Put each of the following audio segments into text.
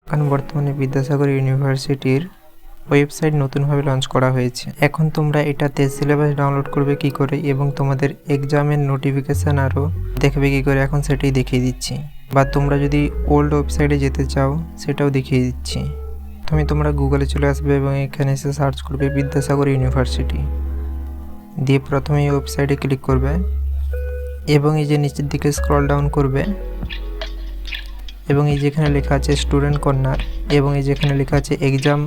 এখন বর্তমানে বিদ্যাসাগর ইউনিভার্সিটির ওয়েবসাইট নতুনভাবে লঞ্চ করা হয়েছে। এখন তোমরা এটাতে সিলেবাস ডাউনলোড করবে কি করে এবং তোমাদের এক্সামের নোটিফিকেশান আরও দেখবে কি করে, এখন সেটাই দেখিয়ে দিচ্ছি। বা তোমরা যদি ওল্ড ওয়েবসাইটে যেতে চাও সেটাও দেখিয়ে দিচ্ছি। তোমরা গুগলে চলে আসবে এবং এখানে এসে সার্চ করবে বিদ্যাসাগর ইউনিভার্সিটি, দিয়ে প্রথমে এই ওয়েবসাইটে ক্লিক করবে এবং এই যে নিচের দিকে স্ক্রল ডাউন করবে এবং এই যেখানে লেখা আছে স্টুডেন্ট কর্নার এবং এই যেখানে লেখা আছে এক্সাম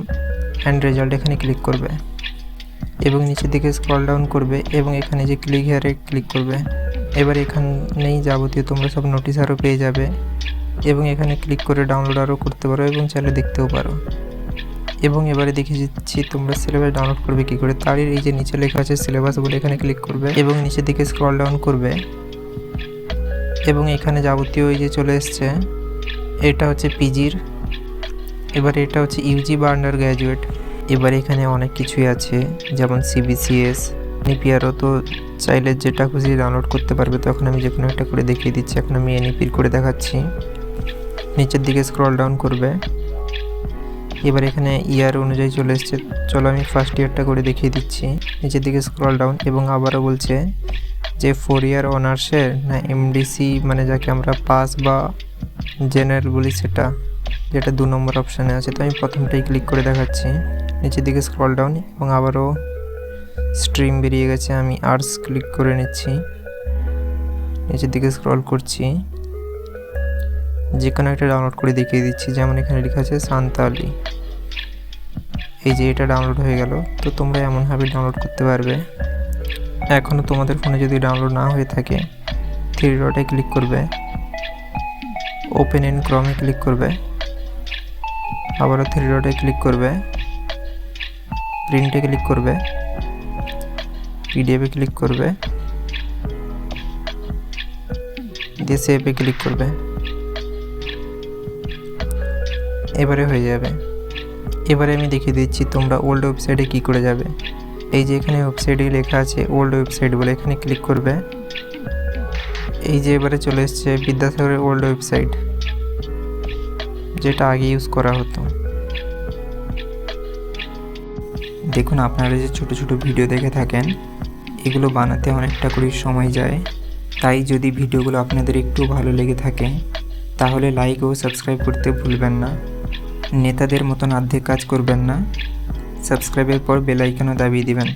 অ্যান্ড রেজাল্ট, এখানে ক্লিক করবে এবং নিচের দিকে স্ক্রল ডাউন করবে এবং এখানে যে ক্লিক হেয়ারে ক্লিক করবে। এবার এখানেই যাবতীয় তোমরা সব নোটিশ আরও পেয়ে যাবে এবং এখানে ক্লিক করে ডাউনলোড আরও করতে পারো এবং চাইলে দেখতেও পারো। এবং এবারে দেখিয়ে দিচ্ছি তোমরা সিলেবাস ডাউনলোড করবে কী করে। তারই এই যে নিচে লেখা আছে সিলেবাস বলে এখানে ক্লিক করবে এবং নিচের দিকে স্ক্রল ডাউন করবে এবং এখানে যাবতীয় এই যে চলে এসছে, এটা হচ্ছে পিজির, এবার এটা হচ্ছে ইউজি বা আন্ডার গ্র্যাজুয়েট। এবার এখানে অনেক কিছুই আছে যেমন সিবিসিএস, এনইপিআরও, তো চাইলে যেটা খুশি ডাউনলোড করতে পারবে। তো এখন আমি যে কোনো একটা করে দেখিয়ে দিচ্ছি। এখন আমি এনইপির করে দেখাচ্ছি। নিচের দিকে স্ক্রল ডাউন করবে, এবার এখানে ইয়ার অনুযায়ী চলে এসছে। চলো আমি ফার্স্ট ইয়ারটা করে দেখিয়ে দিচ্ছি। নিচের দিকে স্ক্রল ডাউন এবং আবারও বলছে যে 4 ইয়ার অনার্সের না এমডিসি, মানে যাকে আমরা পাস বা জেনারেল বলি, সেটা যেটা 2 নম্বর অপশানে আছে। তো আমি প্রথমটাই ক্লিক করে দেখাচ্ছি। নিচের দিকে স্ক্রল ডাউন এবং আবারও স্ট্রিম বেরিয়ে গেছে, আমি আর্টস ক্লিক করে নিচ্ছি। নিচের দিকে স্ক্রল করছি, যে কোনো একটা ডাউনলোড করে দেখিয়ে দিচ্ছি। যেমন এখানে লেখা আছে সান্তালি, এই যে এটা ডাউনলোড হয়ে গেল। তো তোমরা এমনভাবে ডাউনলোড করতে পারবে। এখনও তোমাদের ফোনে যদি ডাউনলোড না হয়ে থাকে 3 ডটে ক্লিক করবে, ওপেন ইন ক্রমে ক্লিক করবে, আবারও 3 ডটে ক্লিক করবে, প্রিন্টে ক্লিক করবে, পিডিএফে ক্লিক করবে, দিয়ে সেভে ক্লিক করবে। এবারে হয়ে যাবে। এবারে আমি দেখিয়ে দিচ্ছি তোমরা ওল্ড ওয়েবসাইটে কি করে যাবে। এই যে এখানে ওয়েবসাইটে লেখা আছে ওল্ড ওয়েবসাইট বলে, এখানে ক্লিক করবে। এই যে এবারে চলে এসছে বিদ্যাসাগরের ওল্ড ওয়েবসাইট, যেটা আগে ইউজ করা হতো। দেখুন, আপনারা যে ছোট ছোট ভিডিও দেখে থাকেন, এগুলো বানাতে অনেকটা করে সময় যায়। তাই যদি ভিডিওগুলো আপনাদের একটু ভালো লেগে থাকে তাহলে লাইক ও সাবস্ক্রাইব করতে ভুলবেন না। নেতাদের মতন অর্ধেক কাজ করবেন না, সাবস্ক্রাইবের পর বেল আইকনও দাবিয়ে দিবেন।